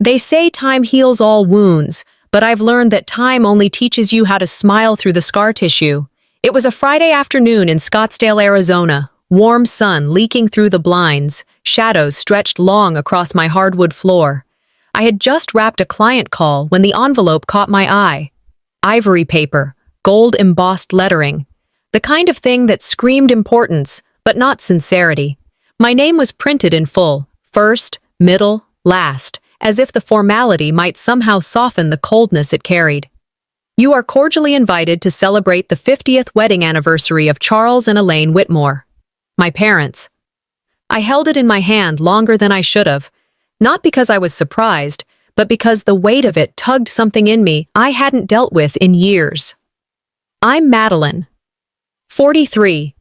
They say time heals all wounds, but I've learned that time only teaches you how to smile through the scar tissue. It was a Friday afternoon in Scottsdale, Arizona. Warm sun leaking through the blinds, shadows stretched long across my hardwood floor. I had just wrapped a client call when the envelope caught my eye. Ivory paper, gold-embossed lettering. The kind of thing that screamed importance, but not sincerity. My name was printed in full, first, middle, last, as if the formality might somehow soften the coldness it carried. You are cordially invited to celebrate the 50th wedding anniversary of Charles and Elaine Whitmore. My parents. I held it in my hand longer than I should have, not because I was surprised, but because the weight of it tugged something in me I hadn't dealt with in years. I'm Madeline, 43,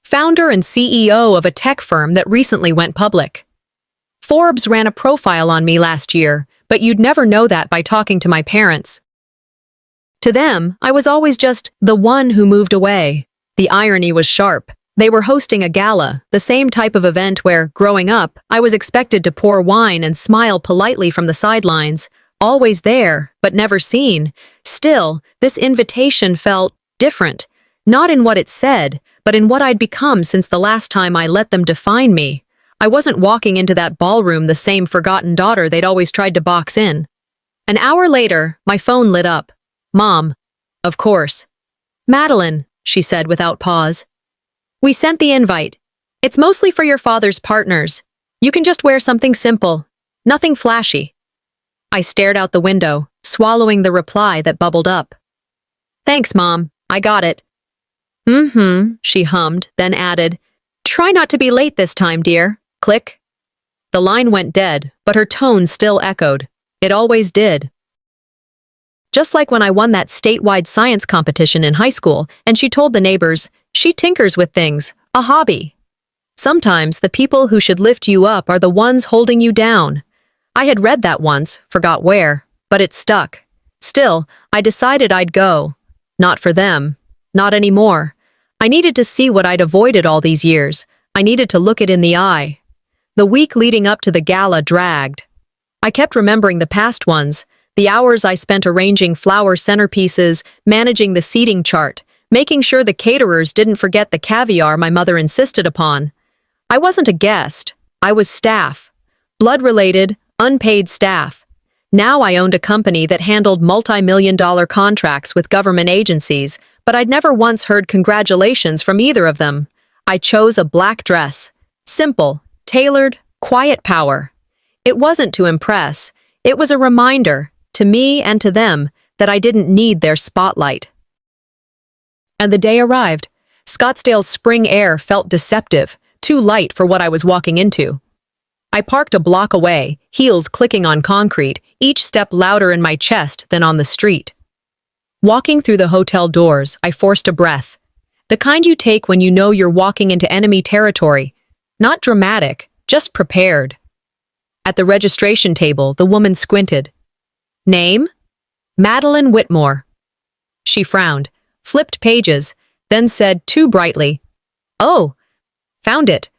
founder and CEO of a tech firm that recently went public. Forbes ran a profile on me last year, but you'd never know that by talking to my parents. To them, I was always just the one who moved away. The irony was sharp. They were hosting a gala, the same type of event where, growing up, I was expected to pour wine and smile politely from the sidelines, always there, but never seen. Still, this invitation felt different, not in what it said, but in what I'd become since the last time I let them define me. I wasn't walking into that ballroom the same forgotten daughter they'd always tried to box in. An hour later, my phone lit up. Mom. Of course. Madeline, she said without pause. We sent the invite. It's mostly for your father's partners. You can just wear something simple. Nothing flashy. I stared out the window, swallowing the reply that bubbled up. Thanks, Mom. I got it. She hummed, then added, Try not to be late this time, dear. Click. The line went dead, but her tone still echoed. It always did. Just like when I won that statewide science competition in high school, and she told the neighbors, she tinkers with things, a hobby. Sometimes the people who should lift you up are the ones holding you down. I had read that once, forgot where, but it stuck. Still, I decided I'd go. Not for them. Not anymore. I needed to see what I'd avoided all these years. I needed to look it in the eye. The week leading up to the gala dragged. I kept remembering the past ones, the hours I spent arranging flower centerpieces, managing the seating chart, making sure the caterers didn't forget the caviar my mother insisted upon. I wasn't a guest. I was staff. Blood-related, unpaid staff. Now I owned a company that handled multi-million-dollar contracts with government agencies, but I'd never once heard congratulations from either of them. I chose a black dress. Simple, tailored, quiet power. It wasn't to impress. It was a reminder, to me and to them, that I didn't need their spotlight. And the day arrived. Scottsdale's spring air felt deceptive, too light for what I was walking into. I parked a block away, heels clicking on concrete, each step louder in my chest than on the street. Walking through the hotel doors, I forced a breath. The kind you take when you know you're walking into enemy territory. Not dramatic, just prepared. At the registration table, the woman squinted. Name? Madeline Whitmore. She frowned, flipped pages, then said too brightly, Oh, found it.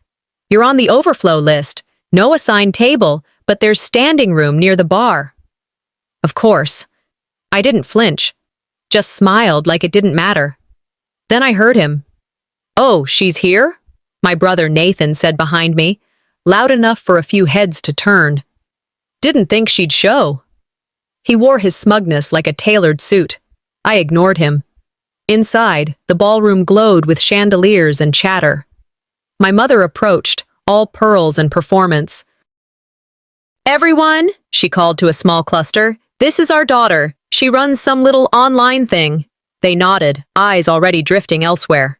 You're on the overflow list. No assigned table, but there's standing room near the bar. Of course. I didn't flinch, just smiled like it didn't matter. Then I heard him. Oh, she's here? My brother Nathan said behind me, loud enough for a few heads to turn. Didn't think she'd show. He wore his smugness like a tailored suit. I ignored him. Inside, the ballroom glowed with chandeliers and chatter. My mother approached, all pearls and performance. Everyone, she called to a small cluster, this is our daughter. She runs some little online thing. They nodded, eyes already drifting elsewhere.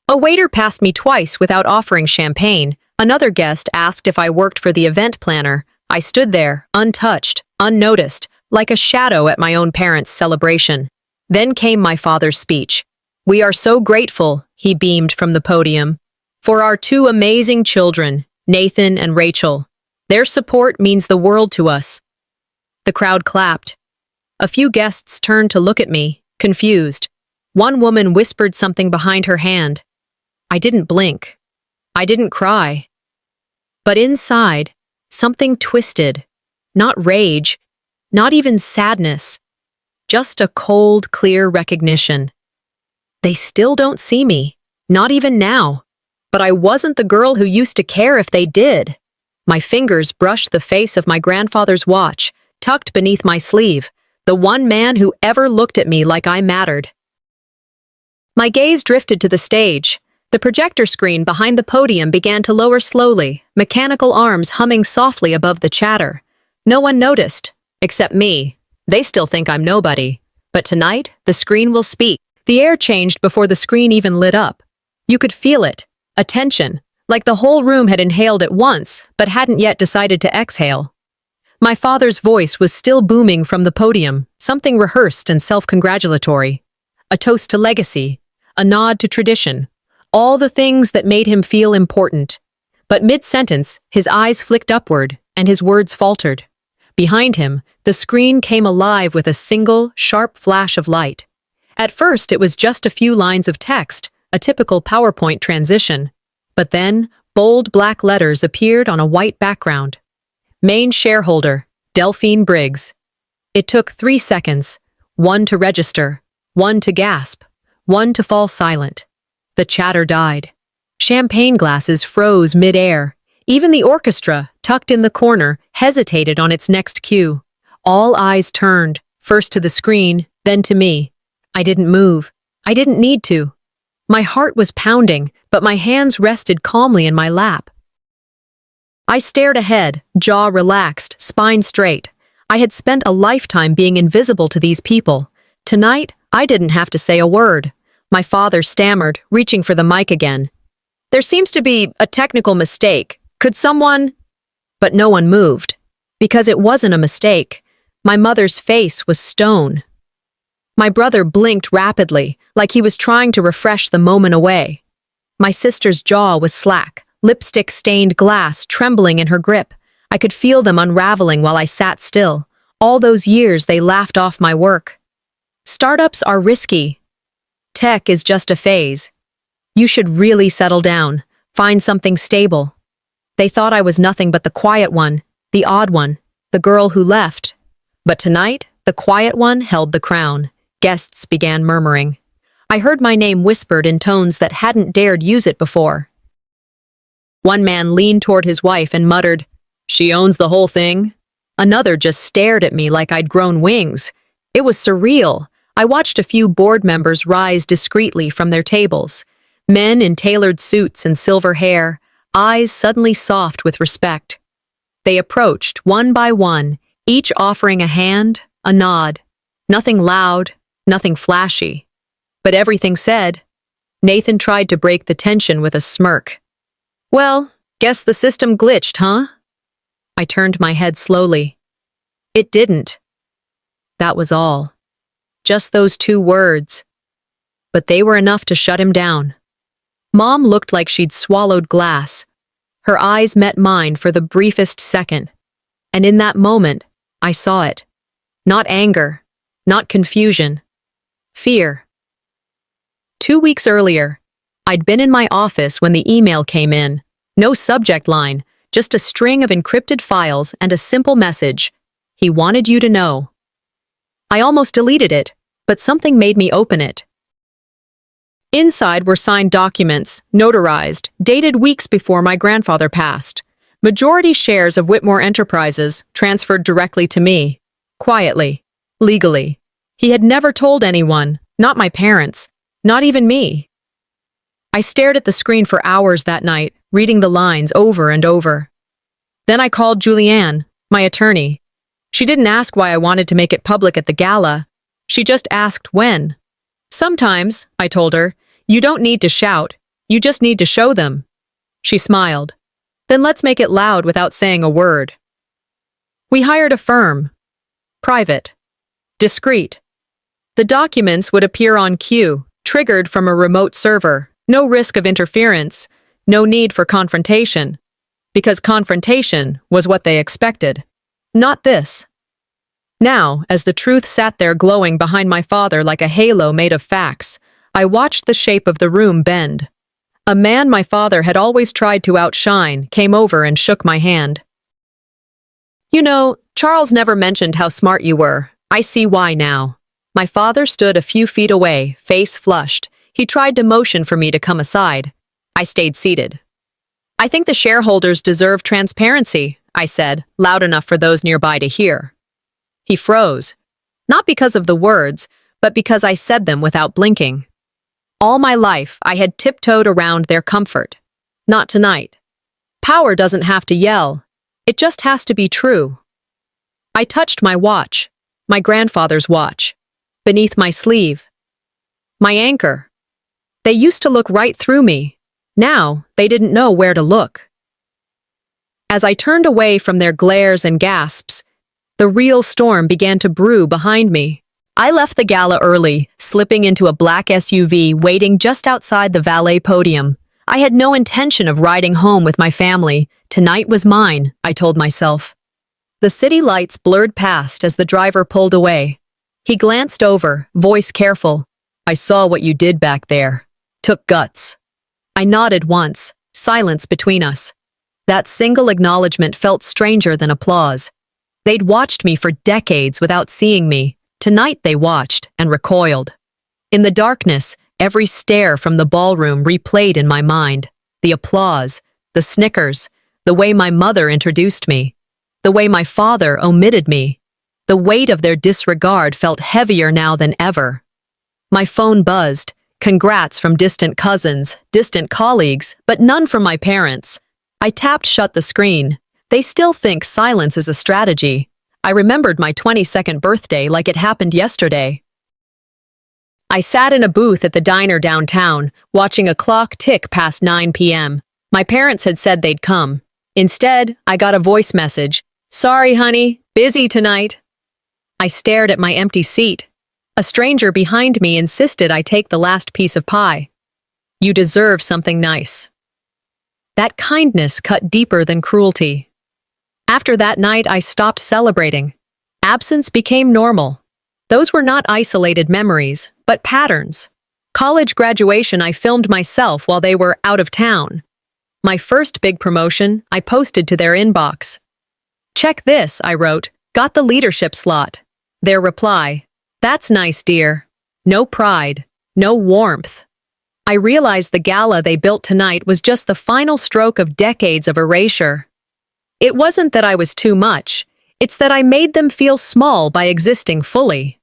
A waiter passed me twice without offering champagne. Another guest asked if I worked for the event planner. I stood there, untouched, unnoticed, like a shadow at my own parents' celebration. Then came my father's speech. We are so grateful, he beamed from the podium, for our two amazing children, Nathan and Rachel. Their support means the world to us. The crowd clapped. A few guests turned to look at me, confused. One woman whispered something behind her hand. I didn't blink. I didn't cry. But inside, something twisted. not rage, not even sadness, just a cold, clear recognition. They still don't see me, not even now. But I wasn't the girl who used to care if they did. My fingers brushed the face of my grandfather's watch, tucked beneath my sleeve, the one man who ever looked at me like I mattered. My gaze drifted to the stage. The projector screen behind the podium began to lower slowly, mechanical arms humming softly above the chatter. No one noticed, except me. They still think I'm nobody. But tonight, the screen will speak. The air changed before the screen even lit up. You could feel it. A tension, like the whole room had inhaled at once, but hadn't yet decided to exhale. My father's voice was still booming from the podium, something rehearsed and self-congratulatory. A toast to legacy, a nod to tradition, all the things that made him feel important. But mid-sentence, his eyes flicked upward, and his words faltered. Behind him, the screen came alive with a single, sharp flash of light. At first, it was just a few lines of text, a typical PowerPoint transition. But then, bold black letters appeared on a white background. Main shareholder, Delphine Briggs. It took 3 seconds, one to register, one to gasp, one to fall silent. The chatter died. Champagne glasses froze mid-air. Even the orchestra, tucked in the corner, hesitated on its next cue. All eyes turned, first to the screen, then to me. I didn't move. I didn't need to. My heart was pounding, but my hands rested calmly in my lap. I stared ahead, jaw relaxed, spine straight. I had spent a lifetime being invisible to these people. Tonight, I didn't have to say a word. My father stammered, reaching for the mic again. There seems to be a technical mistake. Could someone... But no one moved. Because it wasn't a mistake. My mother's face was stone. My brother blinked rapidly, like he was trying to refresh the moment away. My sister's jaw was slack, lipstick-stained glass trembling in her grip. I could feel them unraveling while I sat still. All those years they laughed off my work. Startups are risky. Tech is just a phase. You should really settle down, find something stable. They thought I was nothing but the quiet one, the odd one, the girl who left. But tonight, the quiet one held the crown. Guests began murmuring. I heard my name whispered in tones that hadn't dared use it before. One man leaned toward his wife and muttered, "She owns the whole thing?" Another just stared at me like I'd grown wings. It was surreal. I watched a few board members rise discreetly from their tables. Men in tailored suits and silver hair, eyes suddenly soft with respect. They approached one by one, each offering a hand, a nod. Nothing loud, nothing flashy. But everything said. Nathan tried to break the tension with a smirk. "Well, guess the system glitched, huh?" I turned my head slowly. It didn't. That was all. Just those 2 words. But they were enough to shut him down. Mom looked like she'd swallowed glass. Her eyes met mine for the briefest second. And in that moment, I saw it. Not anger, not confusion. Fear. 2 weeks earlier, I'd been in my office when the email came in. No subject line, just a string of encrypted files and a simple message. He wanted you to know. I almost deleted it, but something made me open it. Inside were signed documents, notarized, dated weeks before my grandfather passed. Majority shares of Whitmore Enterprises transferred directly to me. Quietly. Legally. He had never told anyone, not my parents, not even me. I stared at the screen for hours that night, reading the lines over and over. Then I called Julianne, my attorney. She didn't ask why I wanted to make it public at the gala. She just asked when. "Sometimes," I told her, "you don't need to shout. You just need to show them." She smiled. "Then let's make it loud without saying a word." We hired a firm. Private. Discreet. The documents would appear on cue, triggered from a remote server. No risk of interference. No need for confrontation. Because confrontation was what they expected. Not this. Now, as the truth sat there glowing behind my father like a halo made of facts, I watched the shape of the room bend. A man my father had always tried to outshine came over and shook my hand. "You know, Charles never mentioned how smart you were. I see why now. My father stood a few feet away, face flushed. He tried to motion for me to come aside. I stayed seated. I think the shareholders deserve transparency, I said, loud enough for those nearby to hear. He froze. Not because of the words, but because I said them without blinking. All my life, I had tiptoed around their comfort. Not tonight. Power doesn't have to yell. It just has to be true. I touched my watch, my grandfather's watch, beneath my sleeve. My anchor. They used to look right through me. Now, they didn't know where to look. As I turned away from their glares and gasps, the real storm began to brew behind me. I left the gala early, slipping into a black SUV waiting just outside the valet podium. I had no intention of riding home with my family. Tonight was mine, I told myself. The city lights blurred past as the driver pulled away. He glanced over, voice careful. I saw what you did back there. Took guts. I nodded once, silence between us. That single acknowledgement felt stranger than applause. They'd watched me for decades without seeing me. Tonight they watched and recoiled. In the darkness, every stare from the ballroom replayed in my mind. The applause, the snickers, the way my mother introduced me, the way my father omitted me. The weight of their disregard felt heavier now than ever. My phone buzzed. Congrats from distant cousins, distant colleagues, but none from my parents. I tapped shut the screen. They still think silence is a strategy. I remembered my 22nd birthday like it happened yesterday. I sat in a booth at the diner downtown, watching a clock tick past 9 p.m. My parents had said they'd come. Instead, I got a voice message. Sorry, honey, busy tonight. I stared at my empty seat. A stranger behind me insisted I take the last piece of pie. You deserve something nice. That kindness cut deeper than cruelty. After that night, I stopped celebrating. Absence became normal. Those were not isolated memories, but patterns. College graduation, I filmed myself while they were out of town. My first big promotion, I posted to their inbox. Check this, I wrote. Got the leadership slot. Their reply. That's nice, dear. No pride. No warmth. I realized the gala they built tonight was just the final stroke of decades of erasure. It wasn't that I was too much. It's that I made them feel small by existing fully.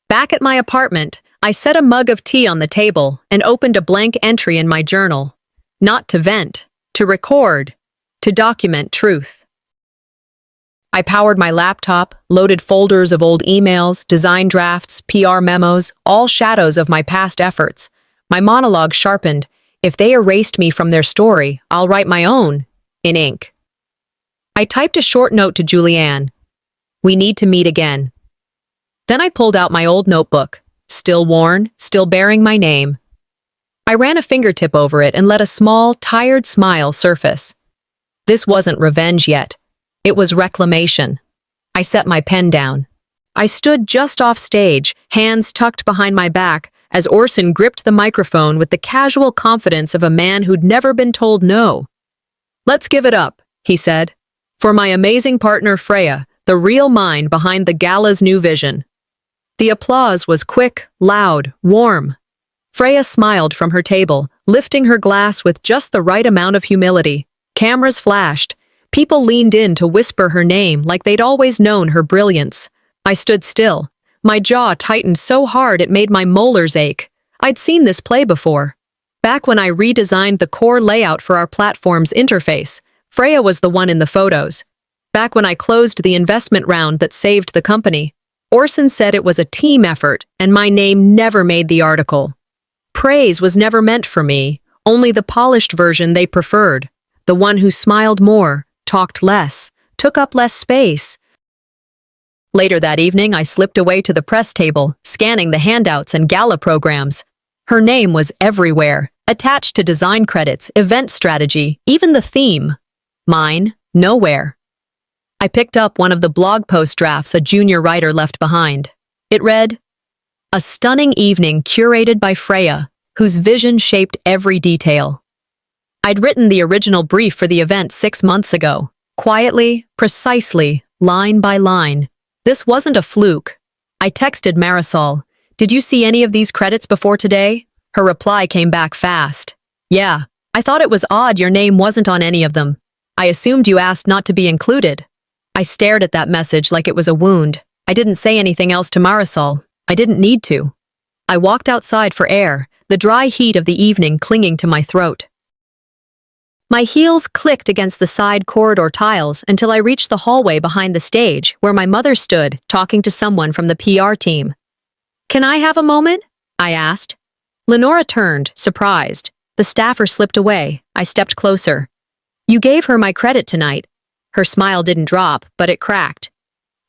Back at my apartment, I set a mug of tea on the table and opened a blank entry in my journal. Not to vent, to record, to document truth. I powered my laptop, loaded folders of old emails, design drafts, PR memos, all shadows of my past efforts. My monologue sharpened. If they erased me from their story, I'll write my own, in ink. I typed a short note to Julianne. We need to meet again. Then I pulled out my old notebook, still worn, still bearing my name. I ran a fingertip over it and let a small, tired smile surface. This wasn't revenge yet. It was reclamation. I set my pen down. I stood just off stage, hands tucked behind my back, as Orson gripped the microphone with the casual confidence of a man who'd never been told no. Let's give it up, he said. For my amazing partner Freya, the real mind behind the gala's new vision. The applause was quick, loud, warm. Freya smiled from her table, lifting her glass with just the right amount of humility. Cameras flashed. People leaned in to whisper her name like they'd always known her brilliance. I stood still. My jaw tightened so hard it made my molars ache. I'd seen this play before. Back when I redesigned the core layout for our platform's interface, Freya was the one in the photos. Back when I closed the investment round that saved the company, Orson said it was a team effort and my name never made the article. Praise was never meant for me, only the polished version they preferred. The one who smiled more, talked less, took up less space. Later that evening, I slipped away to the press table, scanning the handouts and gala programs. Her name was everywhere, attached to design credits, event strategy, even the theme. Mine, nowhere. I picked up one of the blog post drafts a junior writer left behind. It read, "A stunning evening curated by Freya, whose vision shaped every detail." I'd written the original brief for the event 6 months ago. Quietly, precisely, line by line. This wasn't a fluke. I texted Marisol, "Did you see any of these credits before today?" Her reply came back fast. "Yeah, I thought it was odd your name wasn't on any of them. I assumed you asked not to be included." I stared at that message like it was a wound. I didn't say anything else to Marisol. I didn't need to. I walked outside for air, the dry heat of the evening clinging to my throat. My heels clicked against the side corridor tiles until I reached the hallway behind the stage, where my mother stood, talking to someone from the PR team. "Can I have a moment?" I asked. Lenora turned, surprised. The staffer slipped away. I stepped closer. "You gave her my credit tonight." Her smile didn't drop, but it cracked.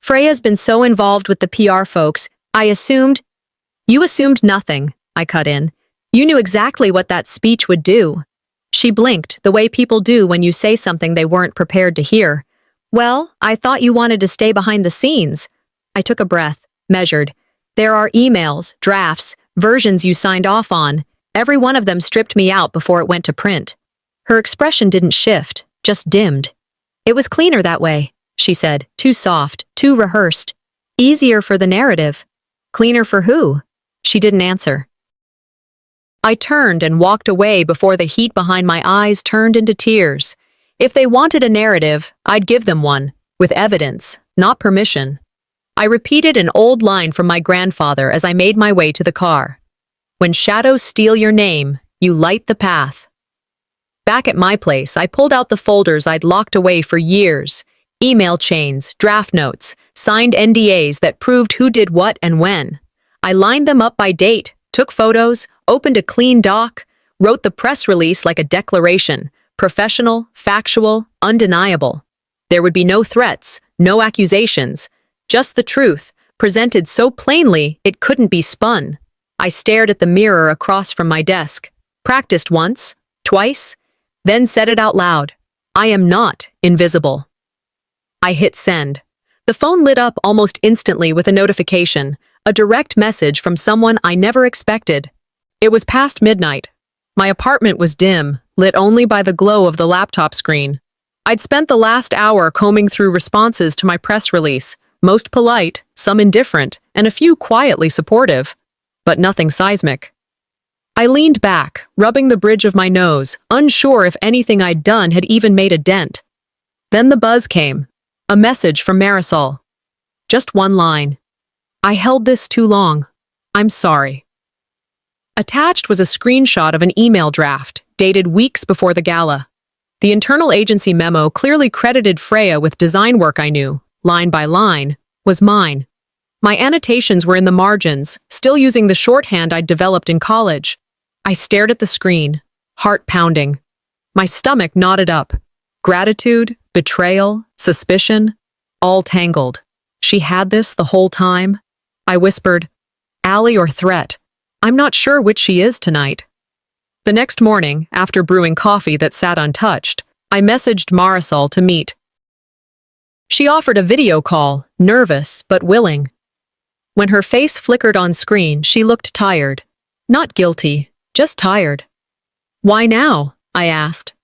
"Freya's been so involved with the PR folks, I assumed—" "You assumed nothing," I cut in. "You knew exactly what that speech would do." She blinked, the way people do when you say something they weren't prepared to hear. "Well, I thought you wanted to stay behind the scenes." I took a breath, measured. "There are emails, drafts, versions you signed off on. Every one of them stripped me out before it went to print." Her expression didn't shift, just dimmed. "It was cleaner that way," she said, too soft, too rehearsed. "Easier for the narrative." "Cleaner for who?" She didn't answer. I turned and walked away before the heat behind my eyes turned into tears. If they wanted a narrative, I'd give them one, with evidence, not permission. I repeated an old line from my grandfather as I made my way to the car. "When shadows steal your name, you light the path." Back at my place, I pulled out the folders I'd locked away for years. Email chains, draft notes, signed NDAs that proved who did what and when. I lined them up by date, took photos, opened a clean doc, wrote the press release like a declaration, professional, factual, undeniable. There would be no threats, no accusations, just the truth, presented so plainly it couldn't be spun. I stared at the mirror across from my desk, practiced once, twice, then said it out loud. "I am not invisible." I hit send. The phone lit up almost instantly with a notification, a direct message from someone I never expected. It was past midnight. My apartment was dim, lit only by the glow of the laptop screen. I'd spent the last hour combing through responses to my press release, most polite, some indifferent, and a few quietly supportive, but nothing seismic. I leaned back, rubbing the bridge of my nose, unsure if anything I'd done had even made a dent. Then the buzz came, a message from Marisol. Just one line. "I held this too long. I'm sorry." Attached was a screenshot of an email draft, dated weeks before the gala. The internal agency memo clearly credited Freya with design work I knew, line by line, was mine. My annotations were in the margins, still using the shorthand I'd developed in college. I stared at the screen, heart pounding. My stomach knotted up. Gratitude, betrayal, suspicion, all tangled. She had this the whole time? I whispered, "Ally or threat? I'm not sure which she is tonight." The next morning, after brewing coffee that sat untouched, I messaged Marisol to meet. She offered a video call, nervous but willing. When her face flickered on screen, she looked tired. Not guilty, just tired. "Why now?" I asked.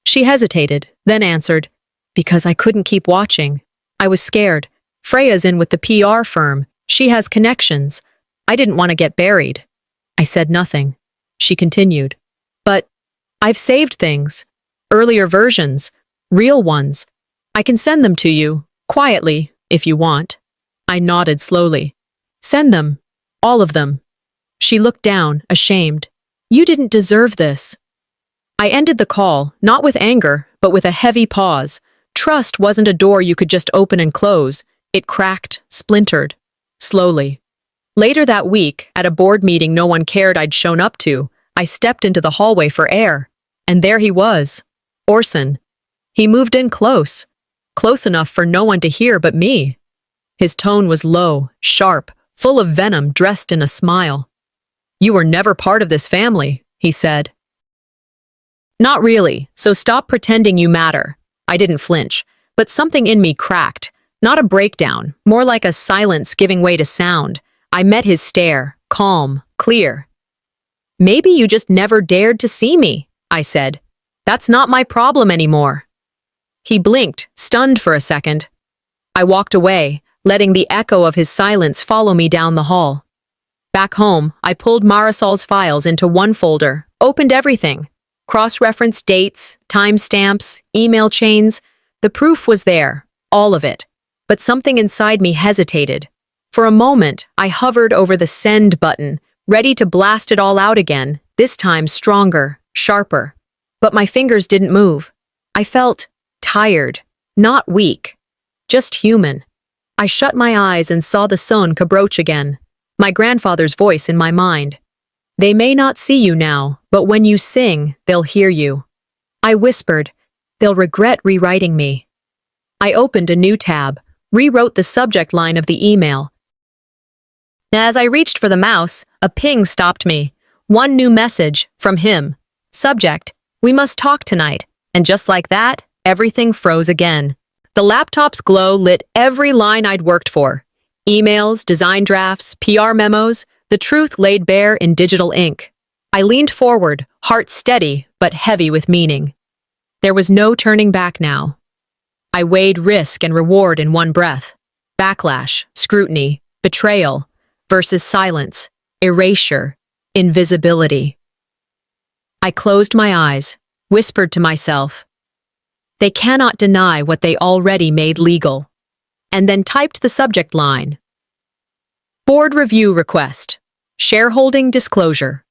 She hesitated, then answered, "Because I couldn't keep watching. I was scared. Freya's in with the PR firm. She has connections. I didn't want to get buried." I said nothing. She continued, "But I've saved things. Earlier versions. Real ones. I can send them to you, quietly, if you want." I nodded slowly. "Send them. All of them." She looked down, ashamed. "You didn't deserve this." I ended the call, not with anger, but with a heavy pause. Trust wasn't a door you could just open and close. It cracked, splintered. Slowly. Later that week, at a board meeting no one cared I'd shown up to, I stepped into the hallway for air. And there he was. Orson. He moved in close. Close enough for no one to hear but me. His tone was low, sharp, full of venom dressed in a smile. "You were never part of this family," he said. "Not really, so stop pretending you matter." I didn't flinch, but something in me cracked. Not a breakdown, more like a silence giving way to sound. I met his stare, calm, clear. "Maybe you just never dared to see me," I said. "That's not my problem anymore." He blinked, stunned for a second. I walked away, letting the echo of his silence follow me down the hall. Back home, I pulled Marisol's files into one folder, opened everything. Cross-referenced dates, timestamps, email chains. The proof was there, all of it. But something inside me hesitated. For a moment, I hovered over the send button, ready to blast it all out again, this time stronger, sharper. But my fingers didn't move. I felt tired, not weak, just human. I shut my eyes and saw the son Cabroche again, my grandfather's voice in my mind. They may not see you now, but when you sing, they'll hear you. I whispered, they'll regret rewriting me. I opened a new tab, rewrote the subject line of the email. As I reached for the mouse, a ping stopped me. One new message, from him. Subject, we must talk tonight. And just like that, everything froze again. The laptop's glow lit every line I'd worked for. Emails, design drafts, PR memos, the truth laid bare in digital ink. I leaned forward, heart steady, but heavy with meaning. There was no turning back now. I weighed risk and reward in one breath. Backlash, scrutiny, betrayal, versus silence, erasure, invisibility. I closed my eyes, whispered to myself, they cannot deny what they already made legal, and then typed the subject line. Board review request. Shareholding disclosure.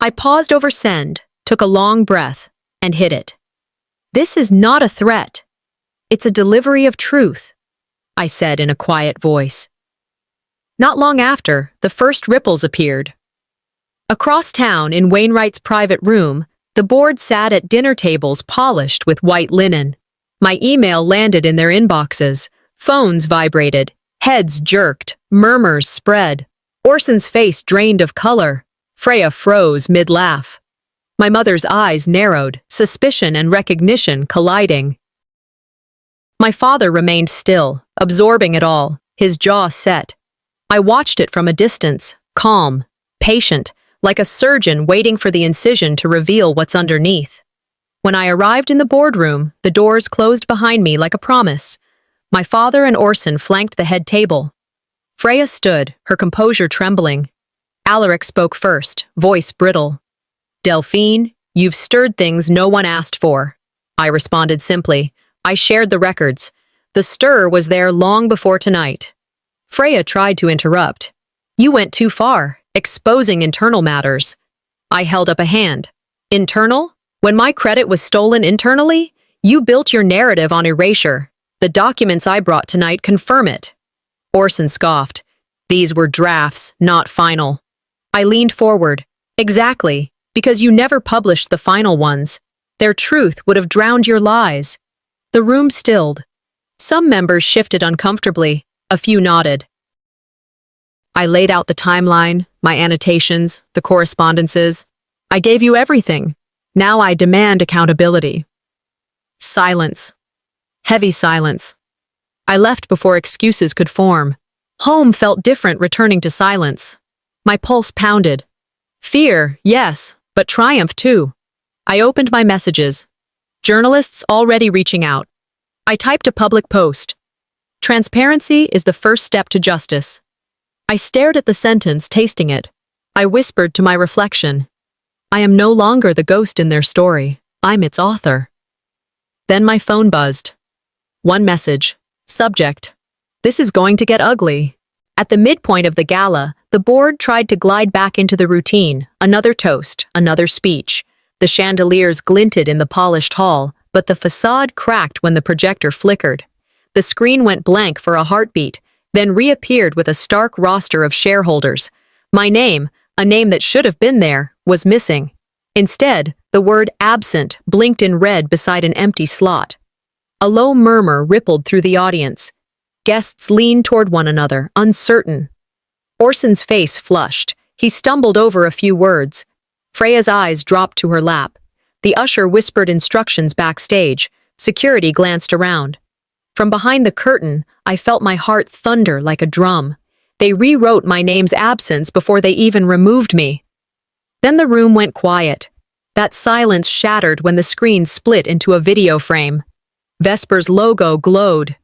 I paused over send, took a long breath, and hit it. This is not a threat. It's a delivery of truth, I said in a quiet voice. Not long after, the first ripples appeared. Across town, in Wainwright's private room, the board sat at dinner tables polished with white linen. My email landed in their inboxes. Phones vibrated. Heads jerked. Murmurs spread. Orson's face drained of color. Freya froze mid-laugh. My mother's eyes narrowed, suspicion and recognition colliding. My father remained still, absorbing it all, his jaw set. I watched it from a distance, calm, patient, like a surgeon waiting for the incision to reveal what's underneath. When I arrived in the boardroom, the doors closed behind me like a promise. My father and Orson flanked the head table. Freya stood, her composure trembling. Alaric spoke first, voice brittle. Delphine, you've stirred things no one asked for. I responded simply. I shared the records. The stir was there long before tonight. Freya tried to interrupt. You went too far, exposing internal matters. I held up a hand. Internal? When my credit was stolen internally? You built your narrative on erasure. The documents I brought tonight confirm it. Orson scoffed. These were drafts, not final. I leaned forward. Exactly, because you never published the final ones. Their truth would have drowned your lies. The room stilled. Some members shifted uncomfortably. A few nodded. I laid out the timeline, my annotations, the correspondences. I gave you everything. Now I demand accountability. Silence. Heavy silence. I left before excuses could form. Home felt different returning to silence. My pulse pounded. Fear, yes, but triumph too. I opened my messages. Journalists already reaching out. I typed a public post. Transparency is the first step to justice. I stared at the sentence, tasting it. I whispered to my reflection. I am no longer the ghost in their story. I'm its author. Then my phone buzzed. One message. Subject. This is going to get ugly. At the midpoint of the gala, the board tried to glide back into the routine. Another toast, another speech. The chandeliers glinted in the polished hall, but the facade cracked when the projector flickered. The screen went blank for a heartbeat, then reappeared with a stark roster of shareholders. My name, a name that should have been there, was missing. Instead, the word absent blinked in red beside an empty slot. A low murmur rippled through the audience. Guests leaned toward one another, uncertain. Orson's face flushed. He stumbled over a few words. Freya's eyes dropped to her lap. The usher whispered instructions backstage. Security glanced around. From behind the curtain, I felt my heart thunder like a drum. They rewrote my name's absence before they even removed me. Then the room went quiet. That silence shattered when the screen split into a video frame. Vesper's logo glowed.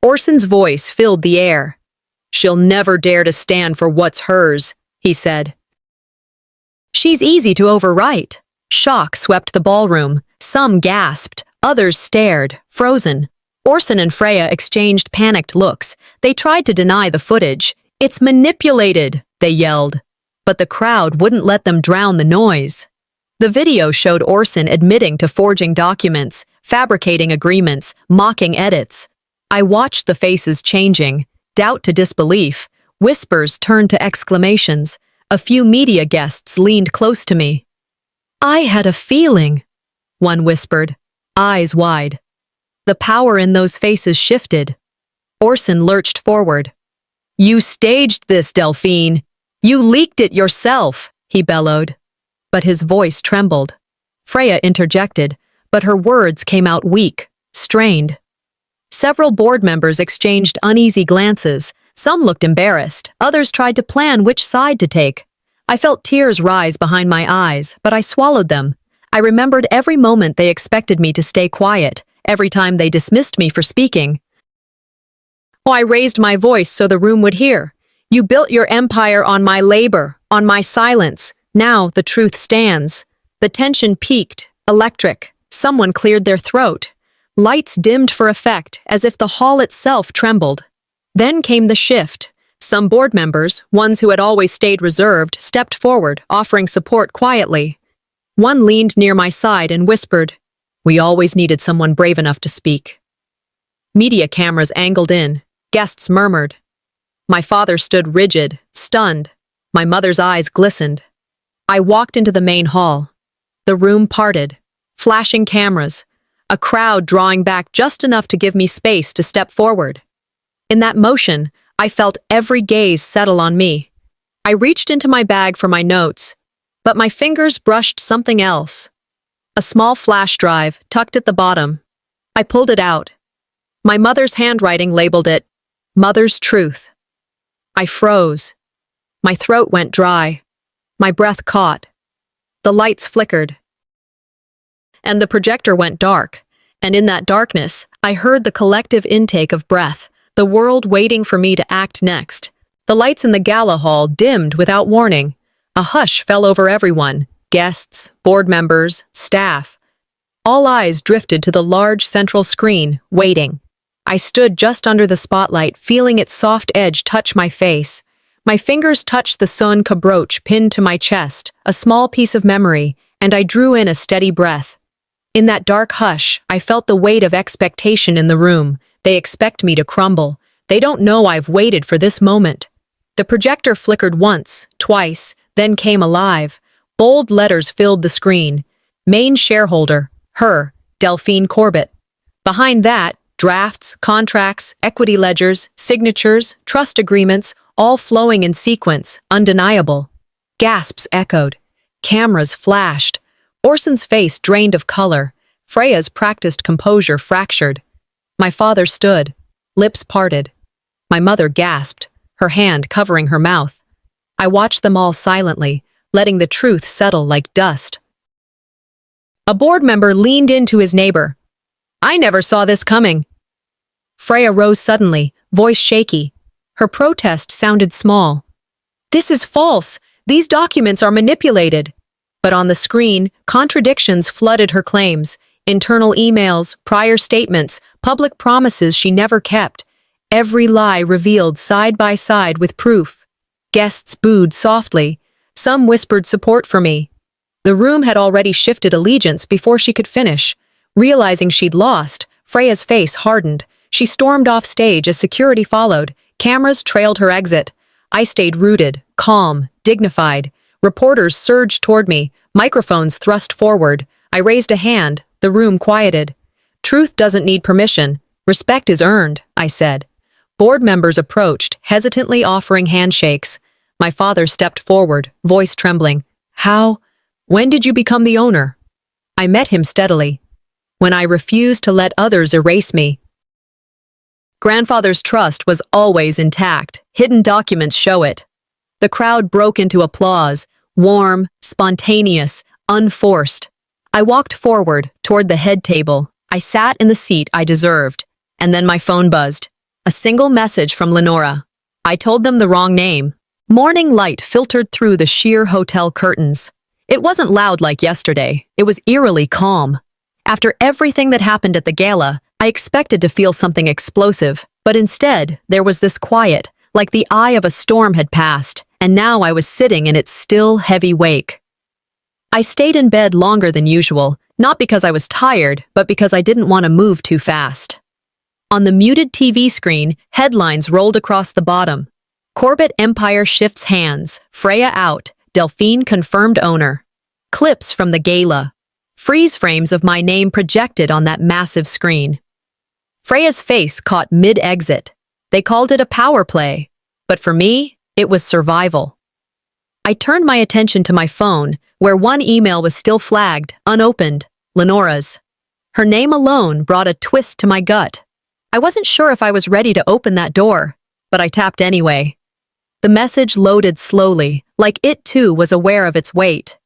Orson's voice filled the air. "She'll never dare to stand for what's hers," he said. "She's easy to overwrite." Shock swept the ballroom. Some gasped, others stared, frozen. Orson and Freya exchanged panicked looks. They tried to deny the footage. "It's manipulated," they yelled. But the crowd wouldn't let them drown the noise. The video showed Orson admitting to forging documents, fabricating agreements, mocking edits. I watched the faces changing, doubt to disbelief, whispers turned to exclamations. A few media guests leaned close to me. "I had a feeling," one whispered, eyes wide. The power in those faces shifted. Orson lurched forward. "You staged this, Delphine. You leaked it yourself," he bellowed. But his voice trembled. Freya interjected, but her words came out weak, strained. Several board members exchanged uneasy glances. Some looked embarrassed, others tried to plan which side to take. I felt tears rise behind my eyes, but I swallowed them. I remembered every moment they expected me to stay quiet, every time they dismissed me for speaking. "Oh, I raised my voice so the room would hear. You built your empire on my labor, on my silence. Now the truth stands." The tension peaked, electric. Someone cleared their throat. Lights dimmed for effect, as if the hall itself trembled. Then came the shift. Some board members, ones who had always stayed reserved, stepped forward, offering support quietly. One leaned near my side and whispered, "We always needed someone brave enough to speak." Media cameras angled in. Guests murmured. My father stood rigid, stunned. My mother's eyes glistened. I walked into the main hall. The room parted. Flashing cameras. A crowd drawing back just enough to give me space to step forward. In that motion, I felt every gaze settle on me. I reached into my bag for my notes, but my fingers brushed something else. A small flash drive tucked at the bottom. I pulled it out. My mother's handwriting labeled it, "Mother's Truth." I froze. My throat went dry. My breath caught. The lights flickered. And the projector went dark. And in that darkness, I heard the collective intake of breath, the world waiting for me to act next. The lights in the gala hall dimmed without warning. A hush fell over everyone, guests, board members, staff. All eyes drifted to the large central screen, waiting. I stood just under the spotlight, feeling its soft edge touch my face. My fingers touched the sonka brooch pinned to my chest, a small piece of memory, and I drew in a steady breath. In that dark hush, I felt the weight of expectation in the room. They expect me to crumble. They don't know I've waited for this moment. The projector flickered once, twice, then came alive. Bold letters filled the screen. Main shareholder, her, Delphine Corbett. Behind that, drafts, contracts, equity ledgers, signatures, trust agreements, all flowing in sequence, undeniable. Gasps echoed. Cameras flashed. Orson's face drained of color. Freya's practiced composure fractured. My father stood, lips parted. My mother gasped, her hand covering her mouth. I watched them all silently, letting the truth settle like dust. A board member leaned into his neighbor. "I never saw this coming." Freya rose suddenly, voice shaky. Her protest sounded small. "This is false. These documents are manipulated." But on the screen, contradictions flooded her claims. Internal emails, prior statements, public promises she never kept. Every lie revealed side by side with proof. Guests booed softly. Some whispered support for me. The room had already shifted allegiance before she could finish. Realizing she'd lost, Freya's face hardened. She stormed off stage as security followed. Cameras trailed her exit. I stayed rooted, calm, dignified. Reporters surged toward me, microphones thrust forward. I raised a hand, the room quieted. "Truth doesn't need permission. Respect is earned," I said. Board members approached, hesitantly offering handshakes. My father stepped forward, voice trembling. "How? When did you become the owner?" I met him steadily. "When I refused to let others erase me." Grandfather's trust was always intact. Hidden documents show it. The crowd broke into applause, warm, spontaneous, unforced. I walked forward, toward the head table. I sat in the seat I deserved. And then my phone buzzed. A single message from Lenora. I told them the wrong name. Morning light filtered through the sheer hotel curtains. It wasn't loud like yesterday. It was eerily calm. After everything that happened at the gala, I expected to feel something explosive, but instead, there was this quiet, like the eye of a storm had passed, and now I was sitting in its still, heavy wake. I stayed in bed longer than usual, not because I was tired, but because I didn't want to move too fast. On the muted TV screen, headlines rolled across the bottom. Corbett Empire shifts hands, Freya out, Delphine confirmed owner. Clips from the gala. Freeze frames of my name projected on that massive screen. Freya's face caught mid-exit. They called it a power play, but for me, it was survival. I turned my attention to my phone, where one email was still flagged, unopened, Lenora's. Her name alone brought a twist to my gut. I wasn't sure if I was ready to open that door, but I tapped anyway. The message loaded slowly, like it too was aware of its weight.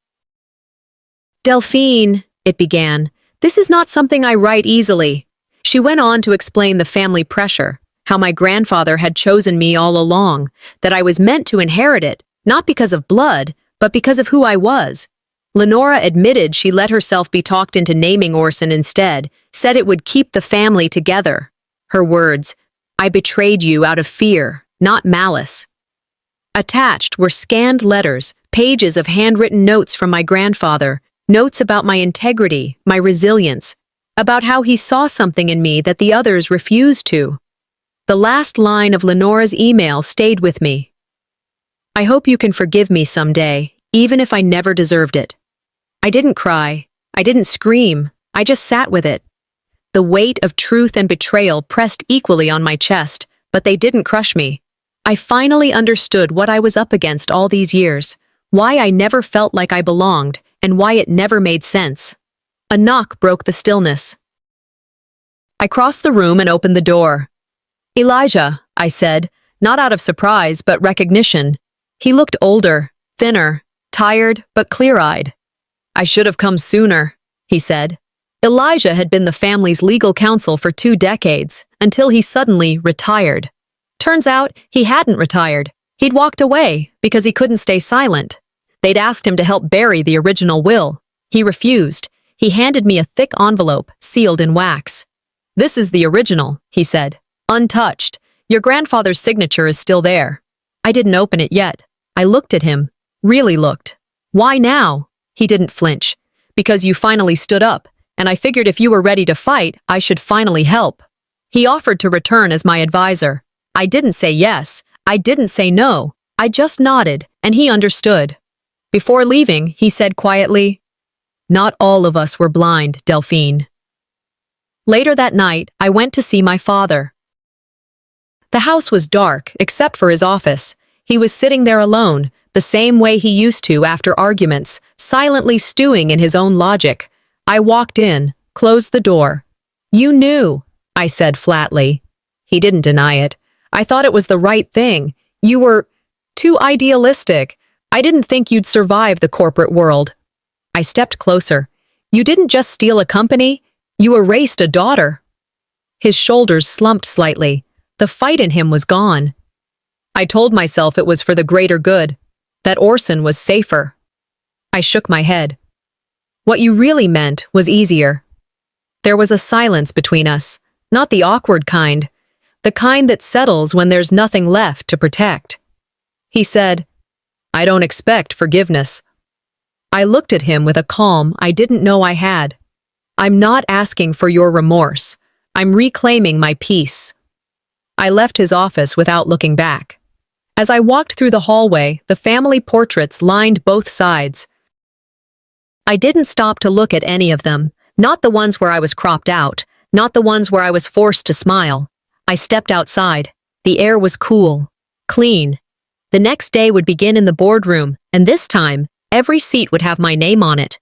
Delphine, it began, this is not something I write easily. She went on to explain the family pressure, how my grandfather had chosen me all along, that I was meant to inherit it, not because of blood, but because of who I was. Lenora admitted she let herself be talked into naming Orson instead, said it would keep the family together. Her words, I betrayed you out of fear, not malice. Attached were scanned letters, pages of handwritten notes from my grandfather, notes about my integrity, my resilience, about how he saw something in me that the others refused to. The last line of Lenora's email stayed with me. I hope you can forgive me someday, even if I never deserved it. I didn't cry. I didn't scream. I just sat with it. The weight of truth and betrayal pressed equally on my chest, but they didn't crush me. I finally understood what I was up against all these years, why I never felt like I belonged, and why it never made sense. A knock broke the stillness. I crossed the room and opened the door. Elijah, I said, not out of surprise but recognition. He looked older, thinner, tired but clear-eyed. I should have come sooner, he said. Elijah had been the family's legal counsel for 2 decades, until he suddenly retired. Turns out, he hadn't retired. He'd walked away because he couldn't stay silent. They'd asked him to help bury the original will. He refused. He handed me a thick envelope, sealed in wax. This is the original, he said. Untouched. Your grandfather's signature is still there. I didn't open it yet. I looked at him. Really looked. Why now? He didn't flinch. Because you finally stood up, and I figured if you were ready to fight, I should finally help. He offered to return as my advisor. I didn't say yes. I didn't say no. I just nodded, and he understood. Before leaving, he said quietly, Not all of us were blind, Delphine. Later that night, I went to see my father. The house was dark, except for his office. He was sitting there alone, the same way he used to after arguments, silently stewing in his own logic. I walked in, closed the door. You knew, I said flatly. He didn't deny it. I thought it was the right thing. You were too idealistic. I didn't think you'd survive the corporate world. I stepped closer. You didn't just steal a company, you erased a daughter. His shoulders slumped slightly. The fight in him was gone. I told myself it was for the greater good, that Orson was safer. I shook my head. What you really meant was easier. There was a silence between us, not the awkward kind, the kind that settles when there's nothing left to protect. He said, I don't expect forgiveness. I looked at him with a calm I didn't know I had. I'm not asking for your remorse. I'm reclaiming my peace. I left his office without looking back. As I walked through the hallway, the family portraits lined both sides. I didn't stop to look at any of them, not the ones where I was cropped out, not the ones where I was forced to smile. I stepped outside. The air was cool, clean. The next day would begin in the boardroom, and this time, every seat would have my name on it.